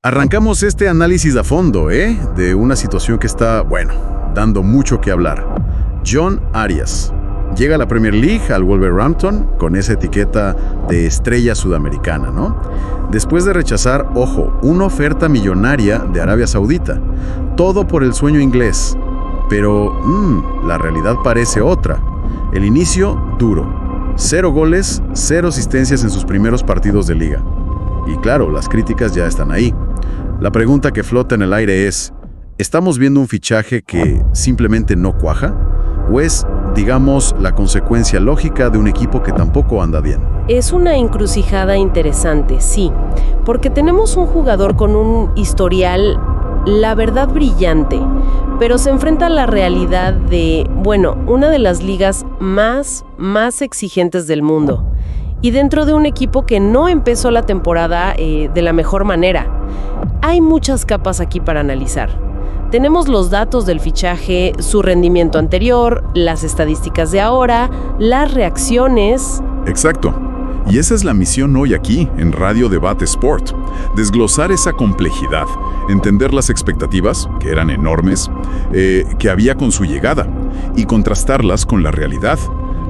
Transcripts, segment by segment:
Arrancamos este análisis a fondo, de una situación que está, bueno, dando mucho que hablar. John Arias llega a la Premier League, al Wolverhampton, con esa etiqueta de estrella sudamericana, ¿no? Después de rechazar, ojo, una oferta millonaria de Arabia Saudita. Todo por el sueño inglés. Pero, la realidad parece otra. El inicio, duro. 0 goles, 0 asistencias en sus primeros partidos de liga. Y claro, las críticas ya están ahí. La pregunta que flota en el aire es, ¿estamos viendo un fichaje que simplemente no cuaja? ¿O es, digamos, la consecuencia lógica de un equipo que tampoco anda bien? Es una encrucijada interesante, sí, porque tenemos un jugador con un historial, la verdad, brillante, pero se enfrenta a la realidad de, bueno, una de las ligas más exigentes del mundo. Y dentro de un equipo que no empezó la temporada de la mejor manera. Hay muchas capas aquí para analizar. Tenemos los datos del fichaje, su rendimiento anterior, las estadísticas de ahora, las reacciones. Exacto. Y esa es la misión hoy aquí, en Radio Debate Sport. Desglosar esa complejidad, entender las expectativas, que eran enormes, que había con su llegada, y contrastarlas con la realidad.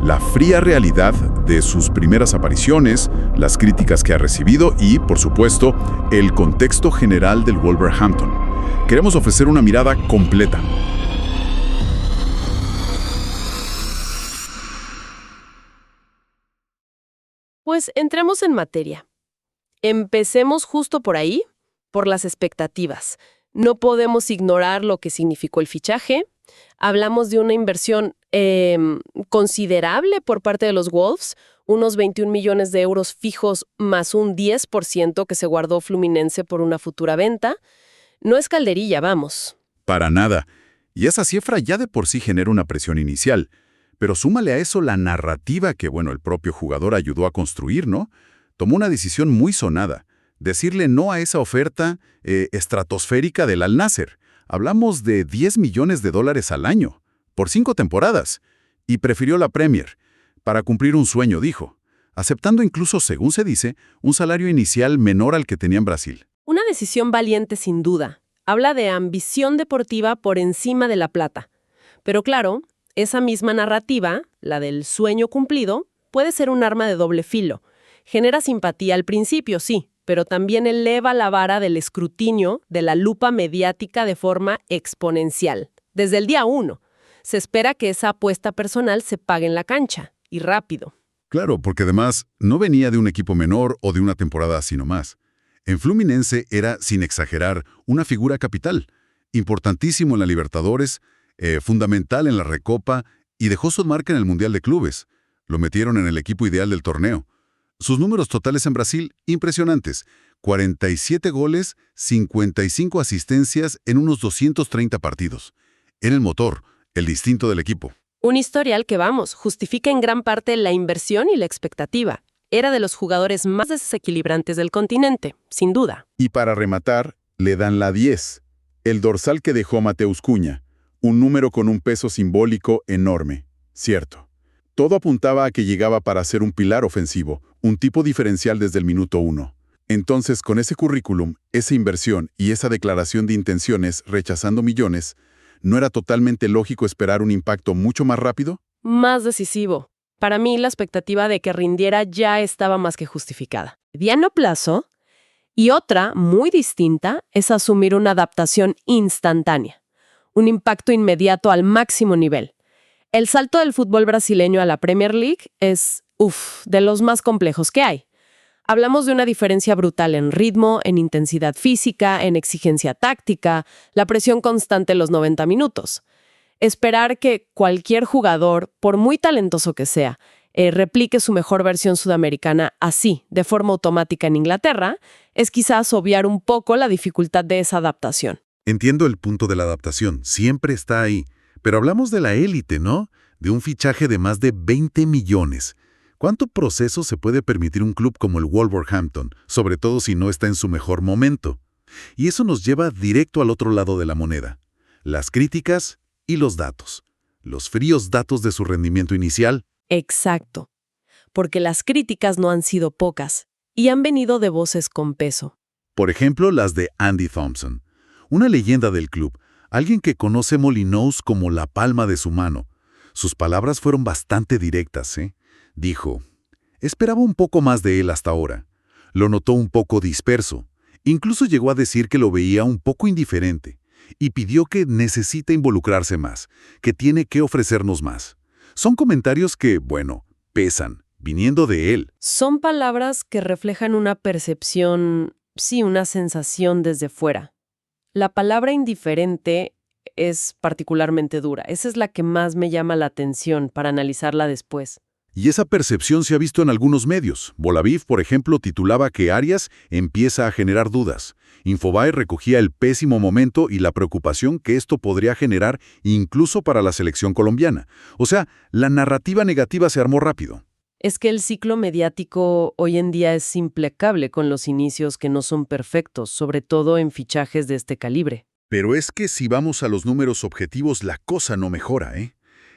La fría realidad de sus primeras apariciones, las críticas que ha recibido y, por supuesto, el contexto general del Wolverhampton. Queremos ofrecer una mirada completa. Pues entremos en materia. Empecemos justo por ahí, por las expectativas. No podemos ignorar lo que significó el fichaje. Hablamos de una inversión considerable por parte de los Wolves, unos 21 millones de euros fijos más un 10% que se guardó Fluminense por una futura venta. No es calderilla, vamos. Para nada. Y esa cifra ya de por sí genera una presión inicial. Pero súmale a eso la narrativa que, el propio jugador ayudó a construir, ¿no? Tomó una decisión muy sonada. Decirle no a esa oferta estratosférica del Al Nassr. Hablamos de 10 millones de dólares al año, por 5 temporadas, y prefirió la Premier, para cumplir un sueño, dijo, aceptando incluso, según se dice, un salario inicial menor al que tenía en Brasil. Una decisión valiente sin duda. Habla de ambición deportiva por encima de la plata. Pero claro, esa misma narrativa, la del sueño cumplido, puede ser un arma de doble filo. Genera simpatía al principio, sí, pero también eleva la vara del escrutinio de la lupa mediática de forma exponencial. Desde el día 1, se espera que esa apuesta personal se pague en la cancha, y rápido. Claro, porque además no venía de un equipo menor o de una temporada así nomás. En Fluminense era, sin exagerar, una figura capital, importantísimo en la Libertadores, fundamental en la Recopa y dejó su marca en el Mundial de Clubes. Lo metieron en el equipo ideal del torneo. Sus números totales en Brasil, impresionantes. 47 goles, 55 asistencias en unos 230 partidos. Era el motor, el distinto del equipo. Un historial que, justifica en gran parte la inversión y la expectativa. Era de los jugadores más desequilibrantes del continente, sin duda. Y para rematar, le dan la 10, el dorsal que dejó Mateus Cunha, un número con un peso simbólico enorme, cierto. Todo apuntaba a que llegaba para ser un pilar ofensivo, un tipo diferencial desde el minuto 1. Entonces, con ese currículum, esa inversión y esa declaración de intenciones rechazando millones, ¿no era totalmente lógico esperar un impacto mucho más rápido? Más decisivo. Para mí, la expectativa de que rindiera ya estaba más que justificada. Mediano plazo, y otra, muy distinta, es asumir una adaptación instantánea. Un impacto inmediato al máximo nivel. El salto del fútbol brasileño a la Premier League es, de los más complejos que hay. Hablamos de una diferencia brutal en ritmo, en intensidad física, en exigencia táctica, la presión constante en los 90 minutos. Esperar que cualquier jugador, por muy talentoso que sea, replique su mejor versión sudamericana así, de forma automática en Inglaterra, es quizás obviar un poco la dificultad de esa adaptación. Entiendo el punto de la adaptación, siempre está ahí. Pero hablamos de la élite, ¿no? De un fichaje de más de 20 millones. ¿Cuánto proceso se puede permitir un club como el Wolverhampton, sobre todo si no está en su mejor momento? Y eso nos lleva directo al otro lado de la moneda. Las críticas y los datos. Los fríos datos de su rendimiento inicial. Exacto. Porque las críticas no han sido pocas y han venido de voces con peso. Por ejemplo, las de Andy Thompson, una leyenda del club, alguien que conoce Molyneux como la palma de su mano. Sus palabras fueron bastante directas, ¿eh? Dijo, esperaba un poco más de él hasta ahora. Lo notó un poco disperso. Incluso llegó a decir que lo veía un poco indiferente y pidió que necesita involucrarse más, que tiene que ofrecernos más. Son comentarios que, bueno, pesan, viniendo de él. Son palabras que reflejan una percepción, sí, una sensación desde fuera. La palabra indiferente es particularmente dura. Esa es la que más me llama la atención para analizarla después. Y esa percepción se ha visto en algunos medios. Volaviv, por ejemplo, titulaba que Arias empieza a generar dudas. Infobae recogía el pésimo momento y la preocupación que esto podría generar incluso para la selección colombiana. O sea, la narrativa negativa se armó rápido. Es que el ciclo mediático hoy en día es implacable con los inicios que no son perfectos, sobre todo en fichajes de este calibre. Pero es que si vamos a los números objetivos, la cosa no mejora, ¿eh?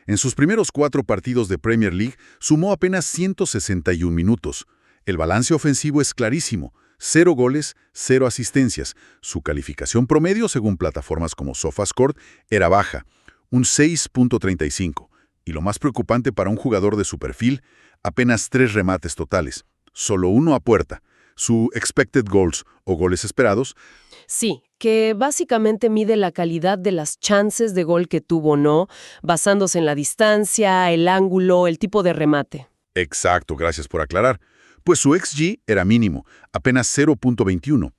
En sus primeros 4 partidos de Premier League sumó apenas 161 minutos. El balance ofensivo es clarísimo. 0 goles, 0 asistencias. Su calificación promedio, según plataformas como SofaScore, era baja, un 6.35. Y lo más preocupante para un jugador de su perfil, apenas 3 remates totales, solo 1 a puerta. Su expected goals, o goles esperados, Sí, que básicamente mide la calidad de las chances de gol que tuvo o no, basándose en la distancia, el ángulo, el tipo de remate. exacto, gracias por aclarar, pues su XG era mínimo, apenas 0.21.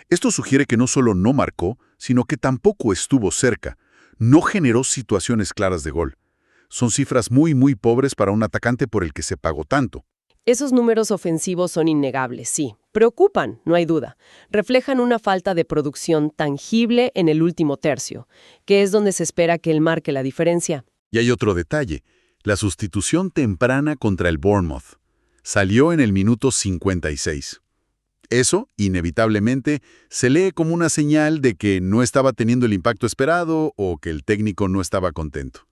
Esto sugiere que no solo no marcó, sino que tampoco estuvo cerca. No generó situaciones claras de gol. Son cifras muy pobres para un atacante por el que se pagó tanto. Esos números ofensivos son innegables, sí. Preocupan, no hay duda. Reflejan una falta de producción tangible en el último tercio, que es donde se espera que él marque la diferencia. Y hay otro detalle, la sustitución temprana contra el Bournemouth. Salió en el minuto 56. Eso, inevitablemente, se lee como una señal de que no estaba teniendo el impacto esperado o que el técnico no estaba contento.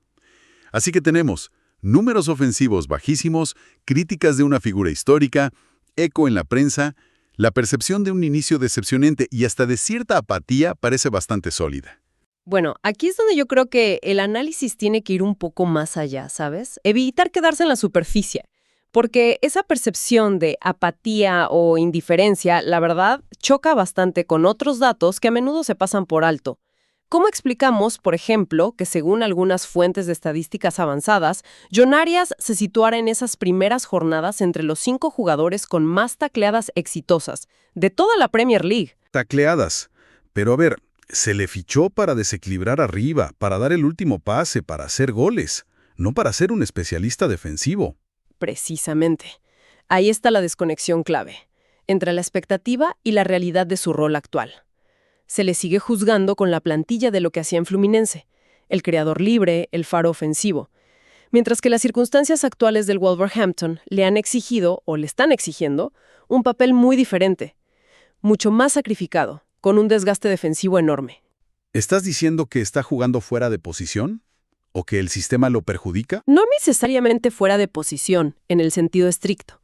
Así que tenemos números ofensivos bajísimos, críticas de una figura histórica, eco en la prensa, la percepción de un inicio decepcionante y hasta de cierta apatía parece bastante sólida. Bueno, aquí es donde yo creo que el análisis tiene que ir un poco más allá, ¿sabes? Evitar quedarse en la superficie. Porque esa percepción de apatía o indiferencia, la verdad, choca bastante con otros datos que a menudo se pasan por alto. ¿Cómo explicamos, por ejemplo, que según algunas fuentes de estadísticas avanzadas, John Arias se situara en esas primeras jornadas entre los 5 jugadores con más tacleadas exitosas de toda la Premier League? Tacleadas. Pero a ver, se le fichó para desequilibrar arriba, para dar el último pase, para hacer goles, no para ser un especialista defensivo. Precisamente. Ahí está la desconexión clave, entre la expectativa y la realidad de su rol actual. Se le sigue juzgando con la plantilla de lo que hacía en Fluminense, el creador libre, el faro ofensivo, mientras que las circunstancias actuales del Wolverhampton le han exigido, o le están exigiendo, un papel muy diferente, mucho más sacrificado, con un desgaste defensivo enorme. ¿Estás diciendo que está jugando fuera de posición? ¿O que el sistema lo perjudica? No necesariamente fuera de posición, en el sentido estricto,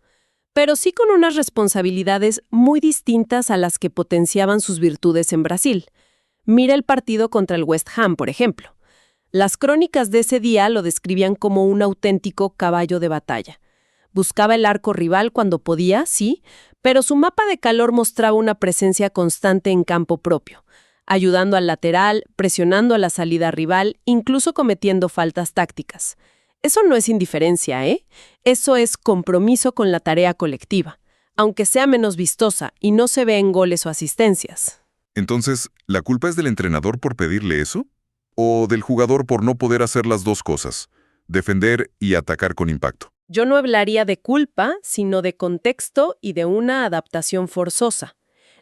pero sí con unas responsabilidades muy distintas a las que potenciaban sus virtudes en Brasil. Mira el partido contra el West Ham, por ejemplo. Las crónicas de ese día lo describían como un auténtico caballo de batalla. Buscaba el arco rival cuando podía, sí, pero su mapa de calor mostraba una presencia constante en campo propio, ayudando al lateral, presionando a la salida rival, incluso cometiendo faltas tácticas. Eso no es indiferencia, ¿eh? Eso es compromiso con la tarea colectiva, aunque sea menos vistosa y no se ve en goles o asistencias. Entonces, ¿la culpa es del entrenador por pedirle eso? ¿O del jugador por no poder hacer las dos cosas, defender y atacar con impacto? Yo no hablaría de culpa, sino de contexto y de una adaptación forzosa.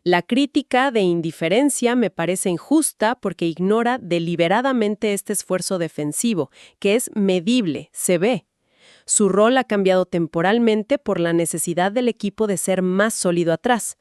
La crítica de indiferencia me parece injusta porque ignora deliberadamente este esfuerzo defensivo, que es medible, se ve. Su rol ha cambiado temporalmente por la necesidad del equipo de ser más sólido atrás.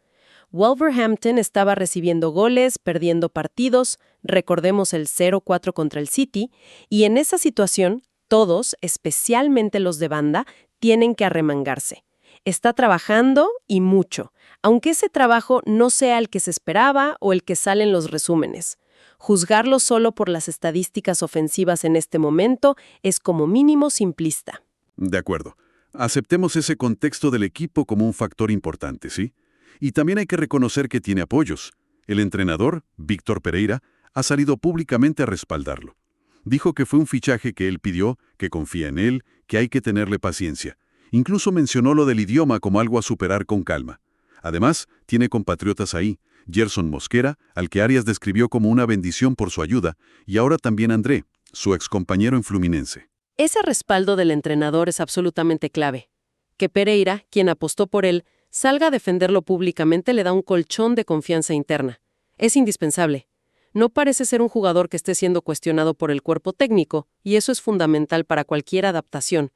Wolverhampton estaba recibiendo goles, perdiendo partidos, recordemos el 0-4 contra el City, y en esa situación, todos, especialmente los de banda, tienen que arremangarse. Está trabajando y mucho, aunque ese trabajo no sea el que se esperaba o el que sale en los resúmenes. Juzgarlo solo por las estadísticas ofensivas en este momento es como mínimo simplista. De acuerdo. Aceptemos ese contexto del equipo como un factor importante, ¿sí? Y también hay que reconocer que tiene apoyos. El entrenador, Víctor Pereira, ha salido públicamente a respaldarlo. Dijo que fue un fichaje que él pidió, que confía en él, que hay que tenerle paciencia. Incluso mencionó lo del idioma como algo a superar con calma. Además, tiene compatriotas ahí, Gerson Mosquera, al que Arias describió como una bendición por su ayuda, y ahora también André, su excompañero en Fluminense. Ese respaldo del entrenador es absolutamente clave. Que Pereira, quien apostó por él, salga a defenderlo públicamente le da un colchón de confianza interna. Es indispensable. No parece ser un jugador que esté siendo cuestionado por el cuerpo técnico, y eso es fundamental para cualquier adaptación.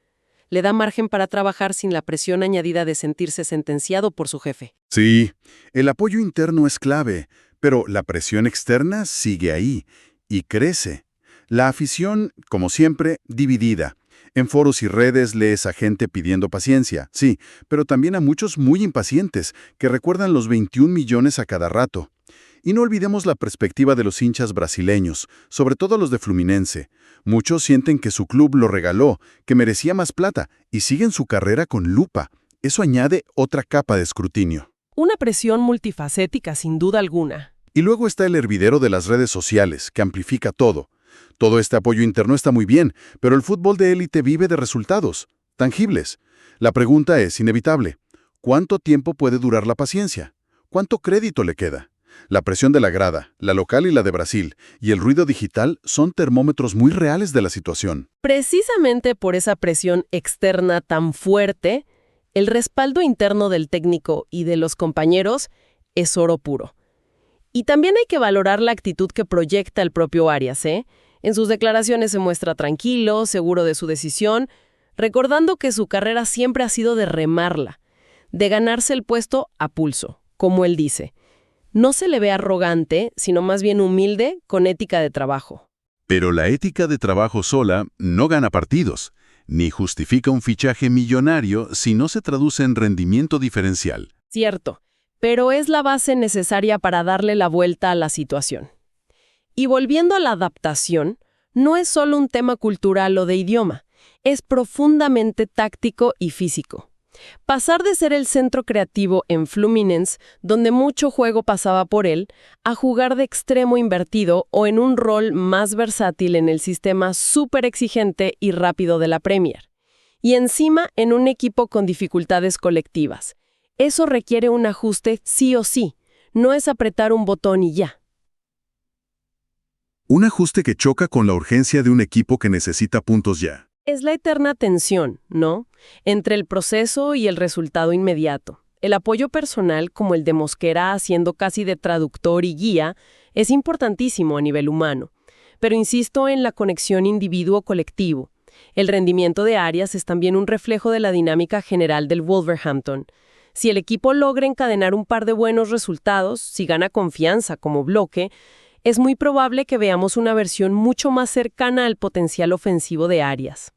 Le da margen para trabajar sin la presión añadida de sentirse sentenciado por su jefe. Sí, el apoyo interno es clave, pero la presión externa sigue ahí y crece. La afición, como siempre, dividida. En foros y redes lees a gente pidiendo paciencia, sí, pero también a muchos muy impacientes, que recuerdan los 21 millones a cada rato. Y no olvidemos la perspectiva de los hinchas brasileños, sobre todo los de Fluminense. Muchos sienten que su club lo regaló, que merecía más plata, y siguen su carrera con lupa. Eso añade otra capa de escrutinio. Una presión multifacética, sin duda alguna. Y luego está el hervidero de las redes sociales, que amplifica todo. Todo este apoyo interno está muy bien, pero el fútbol de élite vive de resultados, tangibles. La pregunta es inevitable. ¿Cuánto tiempo puede durar la paciencia? ¿Cuánto crédito le queda? La presión de la grada, la local y la de Brasil, y el ruido digital son termómetros muy reales de la situación. Precisamente por esa presión externa tan fuerte, el respaldo interno del técnico y de los compañeros es oro puro. Y también hay que valorar la actitud que proyecta el propio Arias, ¿eh? En sus declaraciones se muestra tranquilo, seguro de su decisión, recordando que su carrera siempre ha sido de remarla, de ganarse el puesto a pulso, como él dice. No se le ve arrogante, sino más bien humilde, con ética de trabajo. Pero la ética de trabajo sola no gana partidos, ni justifica un fichaje millonario si no se traduce en rendimiento diferencial. Cierto, pero es la base necesaria para darle la vuelta a la situación. Y volviendo a la adaptación, no es solo un tema cultural o de idioma, es profundamente táctico y físico. Pasar de ser el centro creativo en Fluminense, donde mucho juego pasaba por él, a jugar de extremo invertido o en un rol más versátil en el sistema súper exigente y rápido de la Premier. Y encima en un equipo con dificultades colectivas. Eso requiere un ajuste sí o sí, no es apretar un botón y ya. Un ajuste que choca con la urgencia de un equipo que necesita puntos ya. Es la eterna tensión, ¿no? Entre el proceso y el resultado inmediato. El apoyo personal, como el de Mosquera haciendo casi de traductor y guía, es importantísimo a nivel humano. Pero insisto en la conexión individuo-colectivo. El rendimiento de Arias es también un reflejo de la dinámica general del Wolverhampton. Si el equipo logra encadenar un par de buenos resultados, si gana confianza como bloque, es muy probable que veamos una versión mucho más cercana al potencial ofensivo de Arias.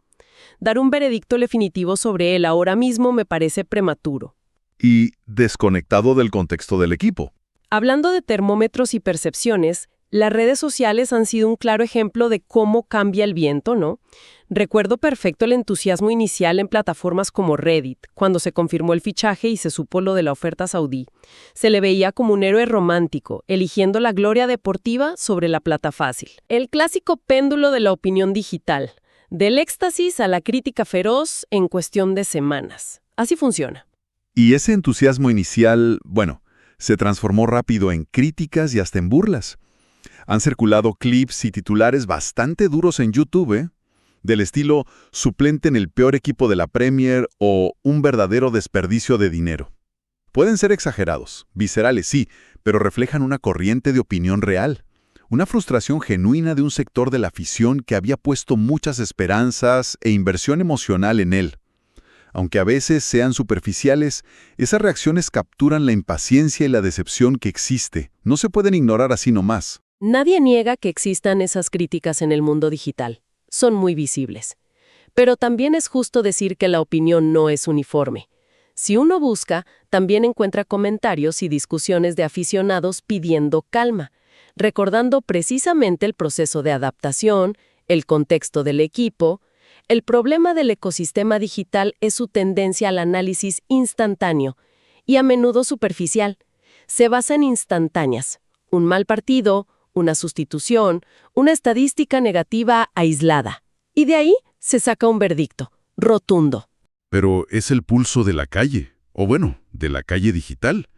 Dar un veredicto definitivo sobre él ahora mismo me parece prematuro. Y desconectado del contexto del equipo. Hablando de termómetros y percepciones, las redes sociales han sido un claro ejemplo de cómo cambia el viento, ¿no? Recuerdo perfecto el entusiasmo inicial en plataformas como Reddit, cuando se confirmó el fichaje y se supo lo de la oferta saudí. Se le veía como un héroe romántico, eligiendo la gloria deportiva sobre la plata fácil. El clásico péndulo de la opinión digital, del éxtasis a la crítica feroz en cuestión de semanas. Así funciona. Y ese entusiasmo inicial, se transformó rápido en críticas y hasta en burlas. Han circulado clips y titulares bastante duros en YouTube, del estilo suplente en el peor equipo de la Premier o un verdadero desperdicio de dinero. Pueden ser exagerados, viscerales sí, pero reflejan una corriente de opinión real, una frustración genuina de un sector de la afición que había puesto muchas esperanzas e inversión emocional en él. Aunque a veces sean superficiales, esas reacciones capturan la impaciencia y la decepción que existe. No se pueden ignorar así nomás. Nadie niega que existan esas críticas en el mundo digital. Son muy visibles. Pero también es justo decir que la opinión no es uniforme. Si uno busca, también encuentra comentarios y discusiones de aficionados pidiendo calma, recordando precisamente el proceso de adaptación, el contexto del equipo. El problema del ecosistema digital es su tendencia al análisis instantáneo y a menudo superficial. Se basa en instantáneas, un mal partido, una sustitución, una estadística negativa aislada. Y de ahí se saca un veredicto, rotundo. Pero es el pulso de la calle, o bueno, de la calle digital.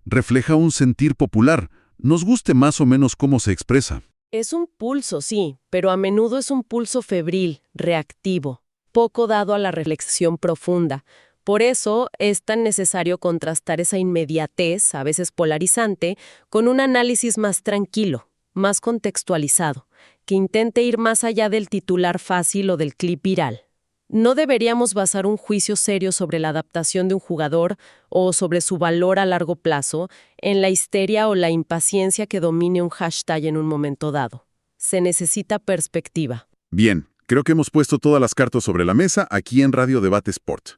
Refleja un sentir popular, nos guste más o menos cómo se expresa. Es un pulso, sí, pero a menudo es un pulso febril, reactivo, poco dado a la reflexión profunda. Por eso es tan necesario contrastar esa inmediatez, a veces polarizante, con un análisis más tranquilo, más contextualizado, que intente ir más allá del titular fácil o del clip viral. No deberíamos basar un juicio serio sobre la adaptación de un jugador o sobre su valor a largo plazo en la histeria o la impaciencia que domine un hashtag en un momento dado. Se necesita perspectiva. Bien, creo que hemos puesto todas las cartas sobre la mesa aquí en Radio Debate Sport.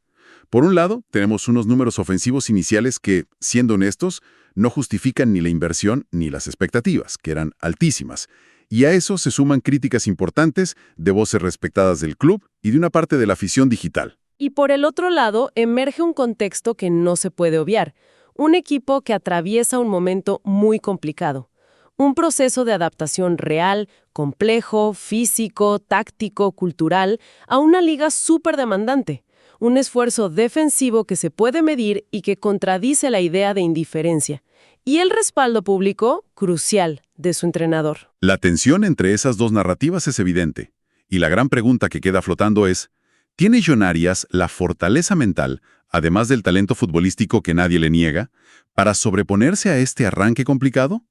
Por un lado, tenemos unos números ofensivos iniciales que, siendo honestos, no justifican ni la inversión ni las expectativas, que eran altísimas. Y a eso se suman críticas importantes de voces respetadas del club y de una parte de la afición digital. Y por el otro lado, emerge un contexto que no se puede obviar. Un equipo que atraviesa un momento muy complicado. Un proceso de adaptación real, complejo, físico, táctico, cultural, a una liga súper demandante. Un esfuerzo defensivo que se puede medir y que contradice la idea de indiferencia. Y el respaldo público, crucial, de su entrenador. La tensión entre esas dos narrativas es evidente. Y la gran pregunta que queda flotando es, ¿tiene John Arias la fortaleza mental, además del talento futbolístico que nadie le niega, para sobreponerse a este arranque complicado?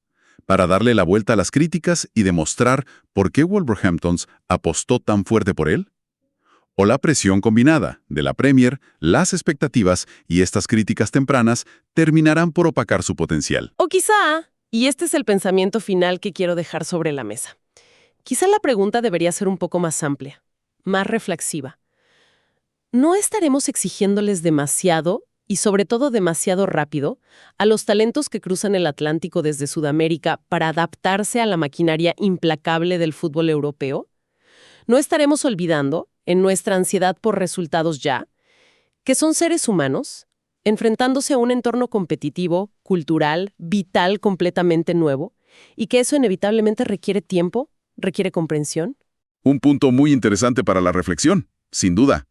¿Para darle la vuelta a las críticas y demostrar por qué Wolverhampton apostó tan fuerte por él? ¿O la presión combinada de la Premier, las expectativas y estas críticas tempranas terminarán por opacar su potencial? O quizá, y este es el pensamiento final que quiero dejar sobre la mesa, quizá la pregunta debería ser un poco más amplia, más reflexiva. ¿No estaremos exigiéndoles demasiado, y sobre todo demasiado rápido, a los talentos que cruzan el Atlántico desde Sudamérica para adaptarse a la maquinaria implacable del fútbol europeo? ¿No estaremos olvidando, en nuestra ansiedad por resultados ya, que son seres humanos, enfrentándose a un entorno competitivo, cultural, vital completamente nuevo, y que eso inevitablemente requiere tiempo, requiere comprensión? Un punto muy interesante para la reflexión, sin duda.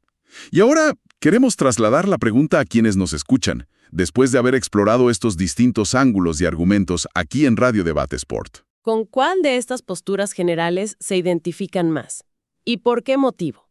Y ahora queremos trasladar la pregunta a quienes nos escuchan, después de haber explorado estos distintos ángulos y argumentos aquí en Radio Debate Sport. ¿Con cuál de estas posturas generales se identifican más? ¿Y por qué motivo?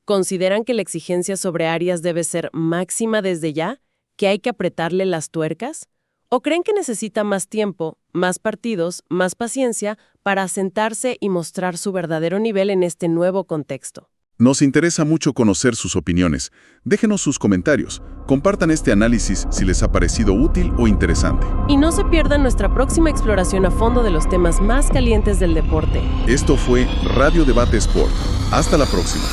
¿Consideran que la exigencia sobre Arias debe ser máxima desde ya? ¿Que hay que apretarle las tuercas? ¿O creen que necesita más tiempo, más partidos, más paciencia para asentarse y mostrar su verdadero nivel en este nuevo contexto? Nos interesa mucho conocer sus opiniones. Déjenos sus comentarios. Compartan este análisis si les ha parecido útil o interesante. Y no se pierdan nuestra próxima exploración a fondo de los temas más calientes del deporte. Esto fue Radio Debate Sport. Hasta la próxima.